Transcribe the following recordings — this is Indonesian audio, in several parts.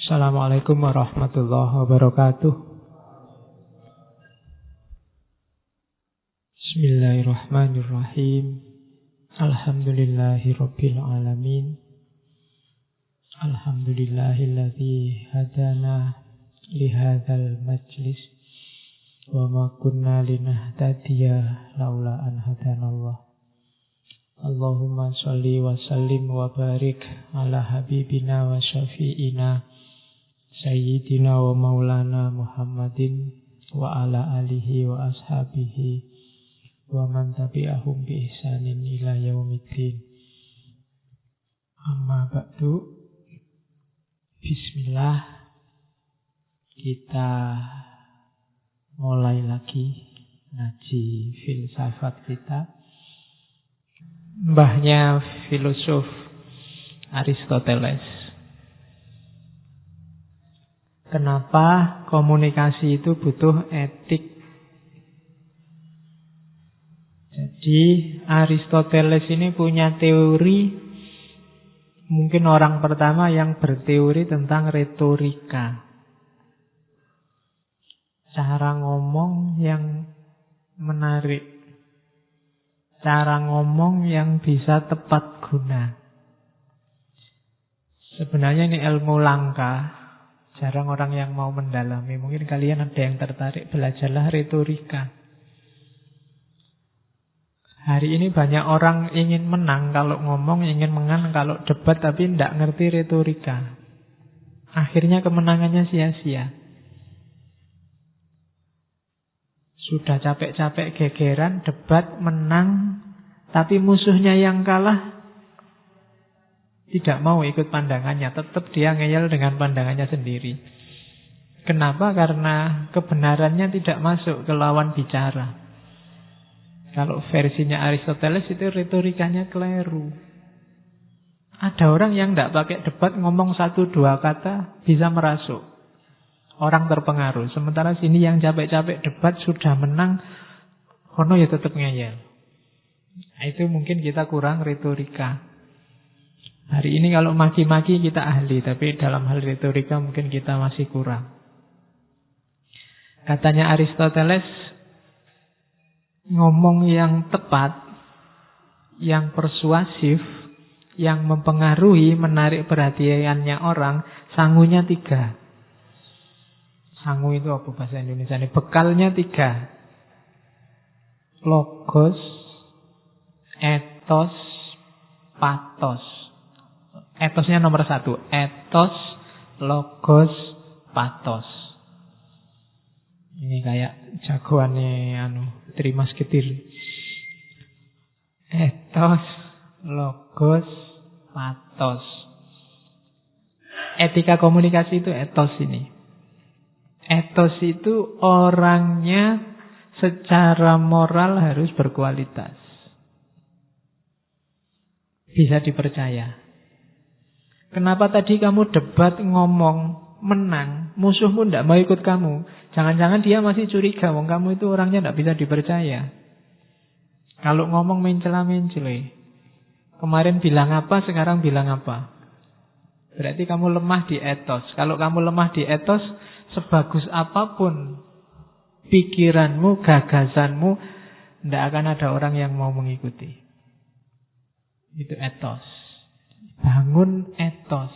Assalamualaikum warahmatullahi wabarakatuh. Bismillahirrahmanirrahim. Alhamdulillahirabbil alamin. Alhamdulillahilladzi hadana li hadzal majlis wa ma kunna linahtadiya laula an hadanallah. Allahumma sholli wa sallim wa barik ala habibina wa syafi'ina Sayyidina wa maulana Muhammadin wa ala alihi wa ashabihi wa man tabi'ahum bi ihsanin ila yaumiddin. Amma ba'du. Bismillah. Kita mulai lagi ngaji filsafat kita. Mbahnya filosof Aristoteles. Kenapa komunikasi itu butuh etik? Jadi Aristoteles ini punya teori, mungkin orang pertama yang berteori tentang retorika. Cara ngomong yang menarik, cara ngomong yang bisa tepat guna. Sebenarnya ini ilmu langka. Jarang orang yang mau mendalami. Mungkin kalian ada yang tertarik, belajarlah retorika. Hari ini banyak orang ingin menang kalau ngomong, ingin menang kalau debat, tapi tidak ngerti retorika. Akhirnya kemenangannya sia-sia. Sudah capek-capek gegeran, debat, menang, tapi musuhnya yang kalah tidak mau ikut pandangannya. Tetap dia ngeyel dengan pandangannya sendiri. Kenapa? Karena kebenarannya tidak masuk ke lawan bicara. Kalau versinya Aristoteles itu retorikanya keliru. Ada orang yang tidak pakai debat, ngomong 1-2 kata bisa merasuk. Orang terpengaruh. Sementara sini yang capek-capek debat sudah menang, kono ya tetap ngeyel. Itu mungkin kita kurang retorika. Hari ini kalau maki-maki kita ahli, tapi dalam hal retorika mungkin kita masih kurang. Katanya Aristoteles, ngomong yang tepat, yang persuasif, yang mempengaruhi, menarik perhatiannya orang, sangunya 3. Sangu itu apa bahasa Indonesia ini? Bekalnya 3. Logos, etos, pathos. Etosnya nomor 1. Etos, logos, pathos. Ini kayak jagoannya Trimas Ketir. Etos, logos, pathos. Etika komunikasi itu etos ini. Etos itu orangnya secara moral harus berkualitas. Bisa dipercaya. Kenapa tadi kamu debat, ngomong, menang, musuhmu tidak mau ikut kamu? Jangan-jangan dia masih curiga, wong kamu itu orangnya tidak bisa dipercaya. Kalau ngomong mencela-mencela, kemarin bilang apa, sekarang bilang apa? Berarti kamu lemah di etos. Kalau kamu lemah di etos, sebagus apapun pikiranmu, gagasanmu, tidak akan ada orang yang mau mengikuti. Itu etos. Bangun etos.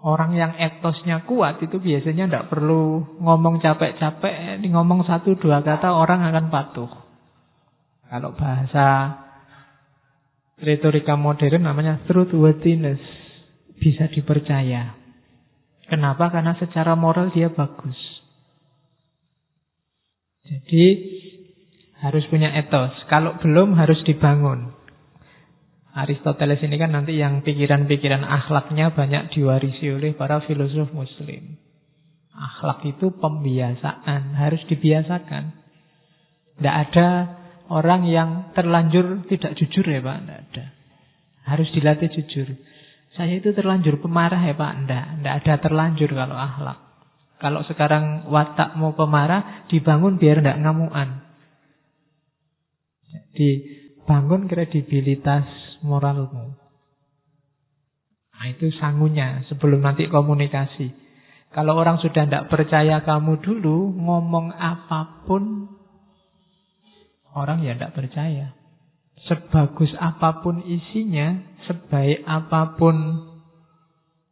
Orang yang etosnya kuat itu biasanya tidak perlu ngomong capek-capek. Ngomong 1-2 kata orang akan patuh. Kalau bahasa retorika modern namanya truthworthiness. Bisa dipercaya. Kenapa? Karena secara moral dia bagus. Jadi harus punya etos. Kalau belum harus dibangun. Aristoteles ini kan nanti yang pikiran-pikiran akhlaknya banyak diwarisi oleh para filosof muslim. Akhlak itu pembiasaan, harus dibiasakan. Tidak ada orang yang terlanjur tidak jujur ya Pak, tidak ada. Harus dilatih jujur. Saya itu terlanjur pemarah ya Pak, tidak ada terlanjur kalau akhlak. Kalau sekarang watakmu pemarah, dibangun biar tidak ngamuan. Jadi bangun kredibilitas moralmu. Nah, itu sangunya sebelum nanti komunikasi. Kalau orang sudah tidak percaya kamu dulu, ngomong apapun, orang ya tidak percaya. Sebagus apapun isinya, sebaik apapun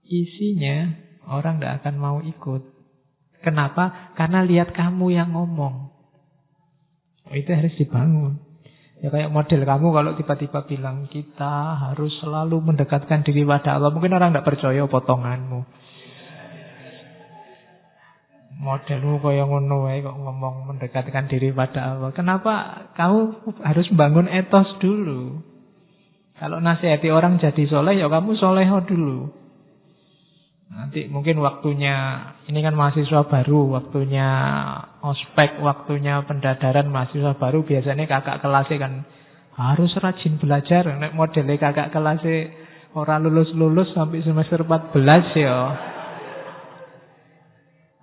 isinya, orang tidak akan mau ikut. Kenapa? Karena lihat kamu yang ngomong. Itu harus dibangun. Ya kayak model kamu kalau tiba-tiba bilang kita harus selalu mendekatkan diri pada Allah. Mungkin orang tidak percaya potonganmu. Modelmu kayak ngono wae kok ngomong mendekatkan diri pada Allah. Kenapa kamu harus bangun etos dulu? Kalau nasihati orang jadi soleh, ya kamu soleho dulu. Nanti mungkin waktunya, ini kan mahasiswa baru, waktunya ospek, waktunya pendadaran mahasiswa baru, biasanya kakak kelasnya kan harus rajin belajar. Nek modelnya kakak kelasnya orang lulus-lulus sampai semester 14 ya.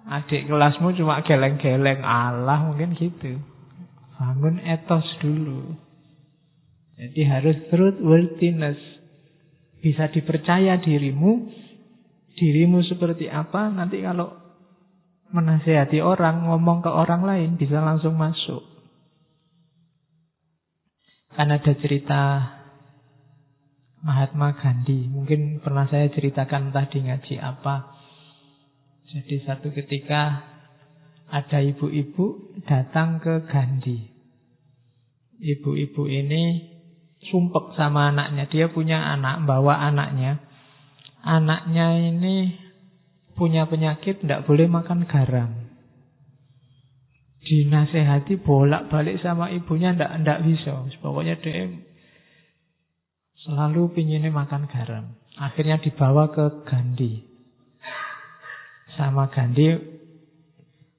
Adik kelasmu cuma geleng-geleng, Allah mungkin gitu. Bangun etos dulu. Jadi harus truthworthiness. Bisa dipercaya dirimu seperti apa, nanti kalau menasihati orang, ngomong ke orang lain, bisa langsung masuk. Kan ada cerita Mahatma Gandhi, mungkin pernah saya ceritakan tadi ngaji apa. Jadi satu ketika ada ibu-ibu datang ke Gandhi. Ibu-ibu ini sumpek sama anaknya, dia punya anak, bawa anaknya. Anaknya ini punya penyakit, tidak boleh makan garam. Dinasehati bolak-balik sama ibunya, tidak bisa. Pokoknya dia selalu pinginnya makan garam. Akhirnya dibawa ke Gandhi. Sama Gandhi,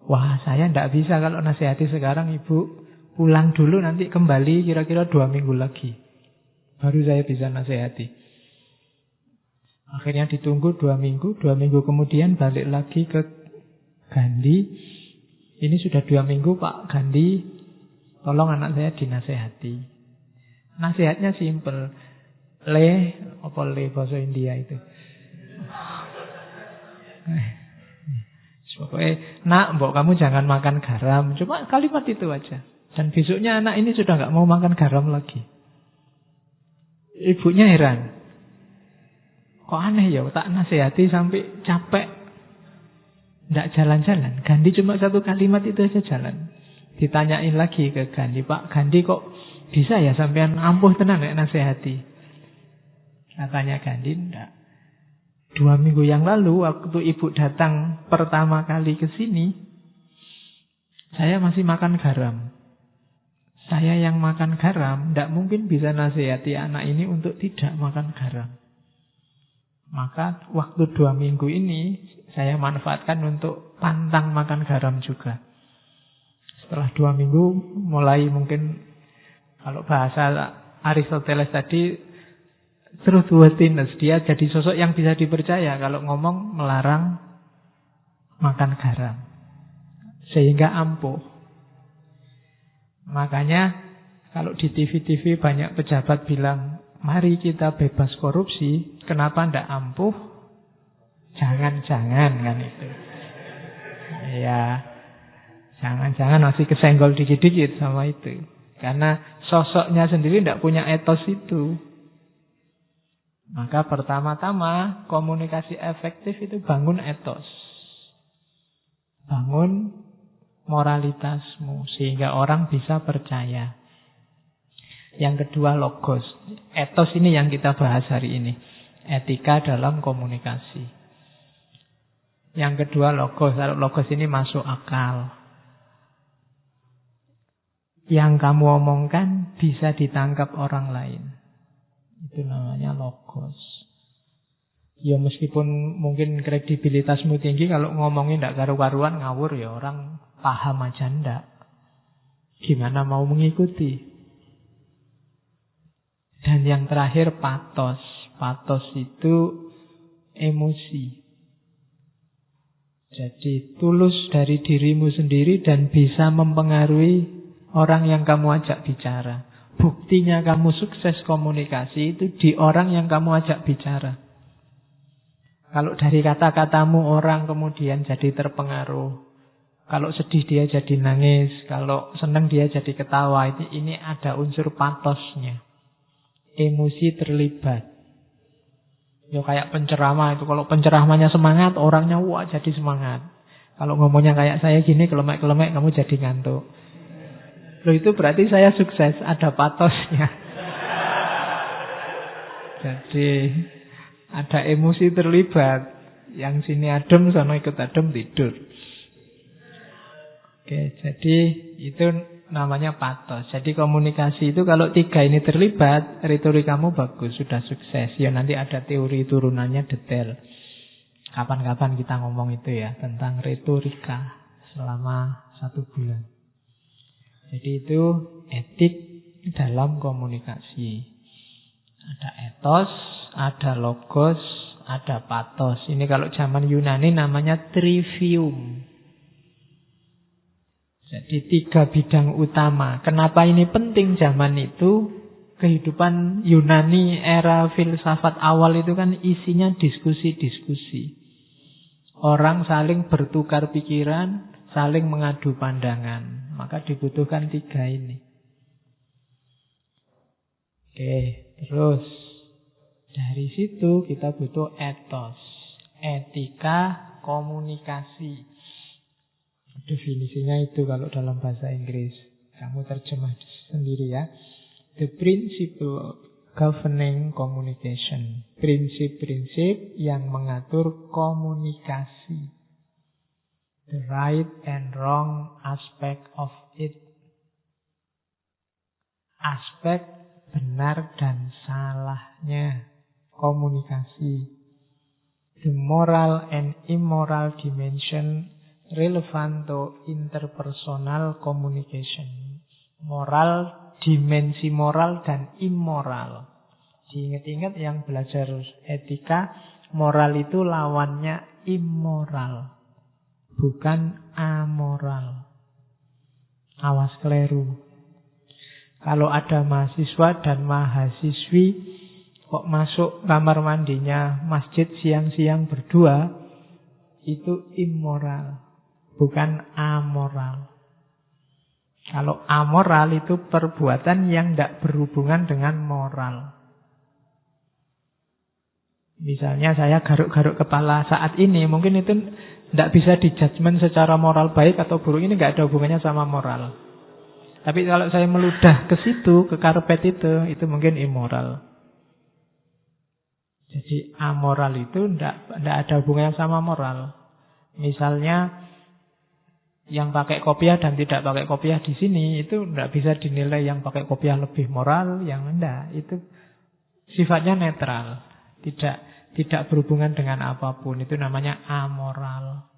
wah saya tidak bisa kalau nasihati sekarang, ibu pulang dulu, nanti kembali kira-kira 2 minggu lagi. Baru saya bisa nasihati. Akhirnya ditunggu 2 minggu, 2 minggu kemudian balik lagi ke Gandhi. Ini sudah 2 minggu Pak Gandhi, tolong anak saya dinasehati. Nasihatnya simple. Apa bahasa India itu? Pokoknya, nak, mbok kamu jangan makan garam. Cuma kalimat itu aja. Dan besoknya anak ini sudah gak mau makan garam lagi. Ibunya heran. Kok aneh ya, tak nasihati sampai capek, tidak jalan-jalan. Gandhi cuma 1 kalimat itu aja jalan. Ditanyain lagi ke Gandhi, Pak Gandhi kok bisa ya sampean ampuh tenan ya nasihati? Katanya Gandhi, enggak. 2 minggu yang lalu waktu ibu datang pertama kali ke sini, saya masih makan garam. Saya yang makan garam, tidak mungkin bisa nasihati anak ini untuk tidak makan garam. Maka waktu 2 minggu ini saya manfaatkan untuk pantang makan garam juga. Setelah 2 minggu mulai mungkin, kalau bahasa Aristoteles tadi, truthworthiness, dia jadi sosok yang bisa dipercaya kalau ngomong melarang makan garam. Sehingga ampuh. Makanya kalau di TV-TV banyak pejabat bilang, mari kita bebas korupsi, kenapa ndak ampuh? Jangan-jangan kan itu. Ya, jangan-jangan masih kesenggol dikit-dikit sama itu. Karena sosoknya sendiri ndak punya etos itu. Maka pertama-tama komunikasi efektif itu bangun etos. Bangun moralitasmu sehingga orang bisa percaya. Yang kedua logos. Etos ini yang kita bahas hari ini. Etika dalam komunikasi. Yang kedua logos. Logos ini masuk akal. Yang kamu omongkan bisa ditangkap orang lain. Itu namanya logos. Ya meskipun mungkin kredibilitasmu tinggi, kalau ngomongin tidak karu-karuan ngawur ya orang paham aja ndak. Gimana mau mengikuti? Dan yang terakhir patos. Patos itu emosi. Jadi tulus dari dirimu sendiri dan bisa mempengaruhi orang yang kamu ajak bicara. Buktinya kamu sukses komunikasi itu di orang yang kamu ajak bicara. Kalau dari kata-katamu orang kemudian jadi terpengaruh. Kalau sedih dia jadi nangis. Kalau senang dia jadi ketawa. Ini ada unsur patosnya. Emosi terlibat. Ya kayak penceramah itu. Kalau penceramahnya semangat, orangnya wah jadi semangat. Kalau ngomongnya kayak saya gini, kelemek-kelemek, kamu jadi ngantuk. Loh itu berarti saya sukses, ada patosnya. Jadi ada emosi terlibat. Yang sini adem, sana ikut adem, tidur. Oke, jadi itu namanya patos. Jadi komunikasi itu kalau 3 ini terlibat, retorikamu bagus, sudah sukses. Ya nanti ada teori turunannya detail. Kapan-kapan kita ngomong itu ya, tentang retorika selama 1 bulan. Jadi itu etik dalam komunikasi. Ada etos, ada logos, ada patos. Ini kalau zaman Yunani namanya trivium. Jadi 3 bidang utama. Kenapa ini penting zaman itu? Kehidupan Yunani era filsafat awal itu kan isinya diskusi-diskusi. Orang saling bertukar pikiran, saling mengadu pandangan. Maka dibutuhkan 3 ini. Oke, terus dari situ kita butuh etos, etika komunikasi. Definisinya itu kalau dalam bahasa Inggris. Kamu terjemah sendiri ya. The principle governing communication. Prinsip-prinsip yang mengatur komunikasi. The right and wrong aspect of it. Aspek benar dan salahnya komunikasi. The moral and immoral dimension relevant to interpersonal communication. Moral, dimensi moral dan immoral. Diingat-ingat yang belajar etika, moral itu lawannya immoral, bukan amoral. Awas keliru. Kalau ada mahasiswa dan mahasiswi kok masuk kamar mandinya masjid siang-siang berdua, itu immoral, bukan amoral. Kalau amoral itu perbuatan yang tidak berhubungan dengan moral. Misalnya saya garuk-garuk kepala saat ini, mungkin itu tidak bisa dijudgment secara moral baik atau buruk. Ini tidak ada hubungannya sama moral. Tapi kalau saya meludah ke situ, ke karpet itu mungkin immoral. Jadi amoral itu tidak ada hubungannya sama moral. Misalnya yang pakai kopiah dan tidak pakai kopiah di sini itu tidak bisa dinilai yang pakai kopiah lebih moral, yang enggak. Itu sifatnya netral, tidak berhubungan dengan apapun. Itu namanya amoral.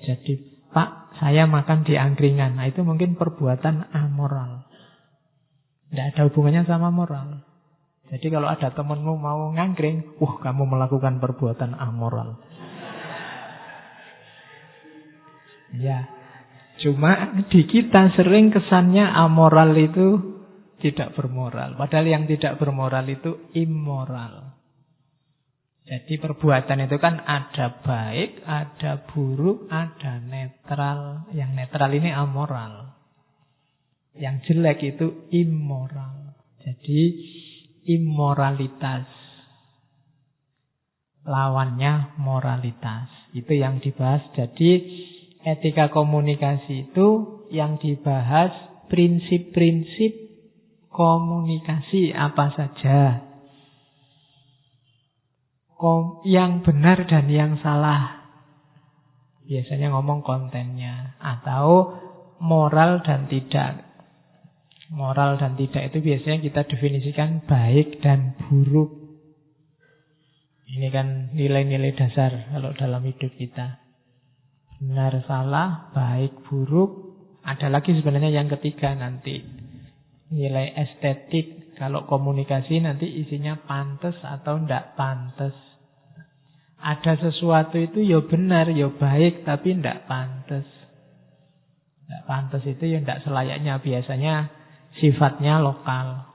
Jadi, Pak, saya makan di angkringan. Nah, itu mungkin perbuatan amoral. Tidak ada hubungannya sama moral. Jadi kalau ada temanmu mau ngangkring, kamu melakukan perbuatan amoral. Ya, cuma di kita sering kesannya amoral itu tidak bermoral. Padahal yang tidak bermoral itu immoral. Jadi perbuatan itu kan ada baik, ada buruk, ada netral. Yang netral ini amoral. Yang jelek itu immoral. Jadi immoralitas lawannya moralitas. Itu yang dibahas. Jadi etika komunikasi itu yang dibahas prinsip-prinsip komunikasi apa saja. Yang benar dan yang salah. Biasanya ngomong kontennya. Atau moral dan tidak. Moral dan tidak itu biasanya kita definisikan baik dan buruk. Ini kan nilai-nilai dasar kalau dalam hidup kita. Benar, salah, baik, buruk. Ada lagi sebenarnya yang ketiga nanti. Nilai estetik. Kalau komunikasi nanti isinya pantas atau tidak pantas. Ada sesuatu itu ya benar, ya baik, tapi tidak pantas. Tidak pantas itu ya tidak selayaknya. Biasanya sifatnya lokal.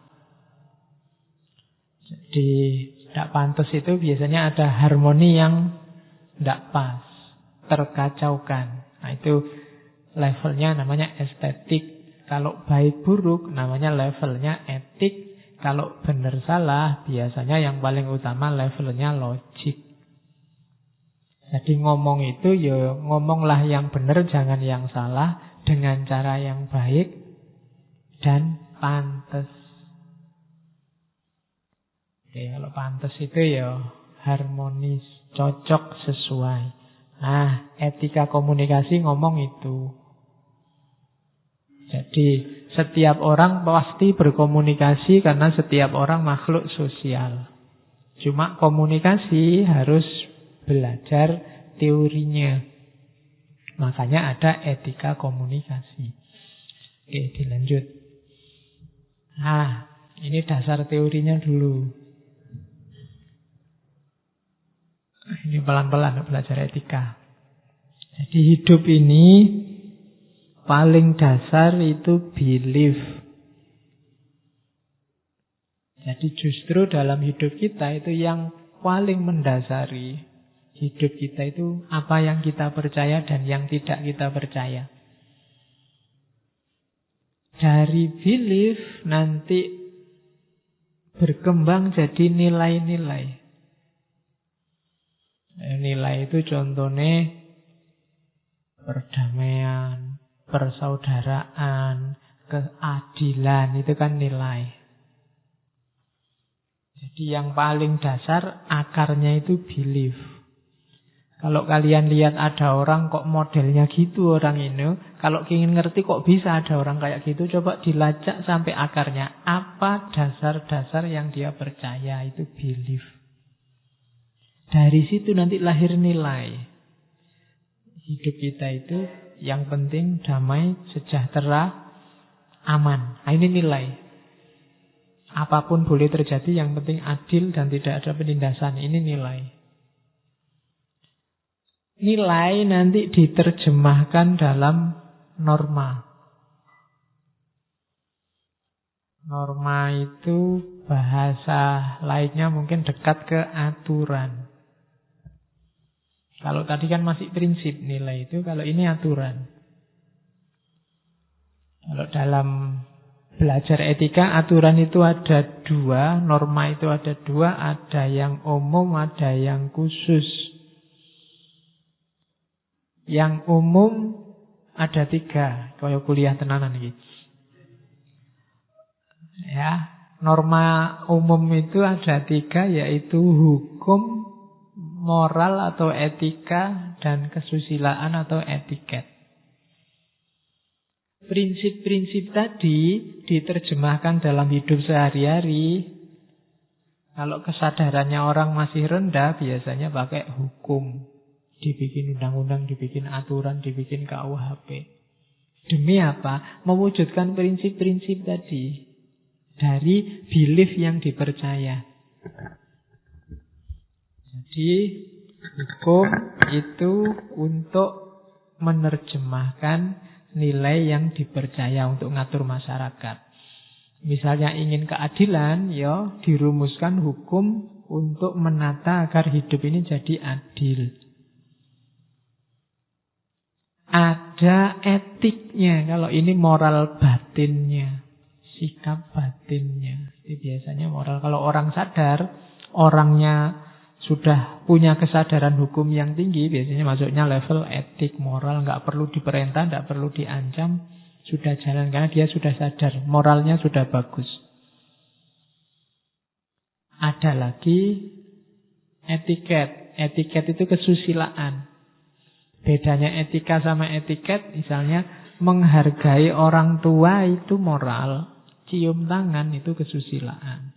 Jadi Tidak pantas itu biasanya ada harmoni yang tidak pas, terkacaukan. Nah itu levelnya namanya estetik. Kalau baik buruk namanya levelnya etik. Kalau benar salah biasanya yang paling utama levelnya logik. Jadi ngomong itu ya ngomonglah yang benar, jangan yang salah, dengan cara yang baik dan pantas. Oke, kalau pantas itu ya harmonis, cocok, sesuai. Nah, etika komunikasi ngomong itu. Jadi setiap orang pasti berkomunikasi karena setiap orang makhluk sosial. Cuma komunikasi harus belajar teorinya. Makanya ada etika komunikasi. Oke, dilanjut. Nah, ini dasar teorinya dulu. Ini pelan-pelan belajar etika. Jadi hidup ini paling dasar itu belief. Jadi justru dalam hidup kita itu yang paling mendasari hidup kita itu apa yang kita percaya dan yang tidak kita percaya. Dari belief nanti berkembang jadi nilai-nilai. Nilai itu contohnya perdamaian, persaudaraan, keadilan, itu kan nilai. Jadi yang paling dasar akarnya itu belief. Kalau kalian lihat ada orang kok modelnya gitu orang ini, kalau ingin ngerti kok bisa ada orang kayak gitu, coba dilacak sampai akarnya. Apa dasar-dasar yang dia percaya, itu belief. Dari situ nanti lahir nilai. Hidup kita itu yang penting damai, sejahtera, aman. Nah, ini nilai. Apapun boleh terjadi, yang penting adil dan tidak ada penindasan. Ini nilai. Nilai nanti diterjemahkan dalam norma. Norma itu bahasa lainnya mungkin dekat ke aturan. Kalau tadi kan masih prinsip nilai itu, kalau ini aturan. Kalau dalam belajar etika, aturan itu ada dua, norma itu ada dua, ada yang umum, ada yang khusus. Yang umum ada tiga, kalau kuliah tenanan ini. Ya, norma umum itu ada tiga, yaitu hukum, moral atau etika, dan kesusilaan atau etiket. Prinsip-prinsip tadi diterjemahkan dalam hidup sehari-hari. Kalau kesadarannya orang masih rendah, biasanya pakai hukum. Dibikin undang-undang, dibikin aturan, dibikin KUHP. Demi apa? Mewujudkan prinsip-prinsip tadi dari belief yang dipercaya. Jadi hukum itu untuk menerjemahkan nilai yang dipercaya untuk ngatur masyarakat. Misalnya ingin keadilan, ya dirumuskan hukum untuk menata agar hidup ini jadi adil. Ada etiknya, kalau ini moral batinnya, sikap batinnya. Jadi biasanya moral, kalau orang sadar, orangnya sudah punya kesadaran hukum yang tinggi, biasanya masuknya level etik, moral, nggak perlu diperintah, nggak perlu diancam, sudah jalan karena dia sudah sadar, moralnya sudah bagus. Ada lagi etiket. Etiket itu kesusilaan. Bedanya etika sama etiket, misalnya menghargai orang tua itu moral, cium tangan itu kesusilaan.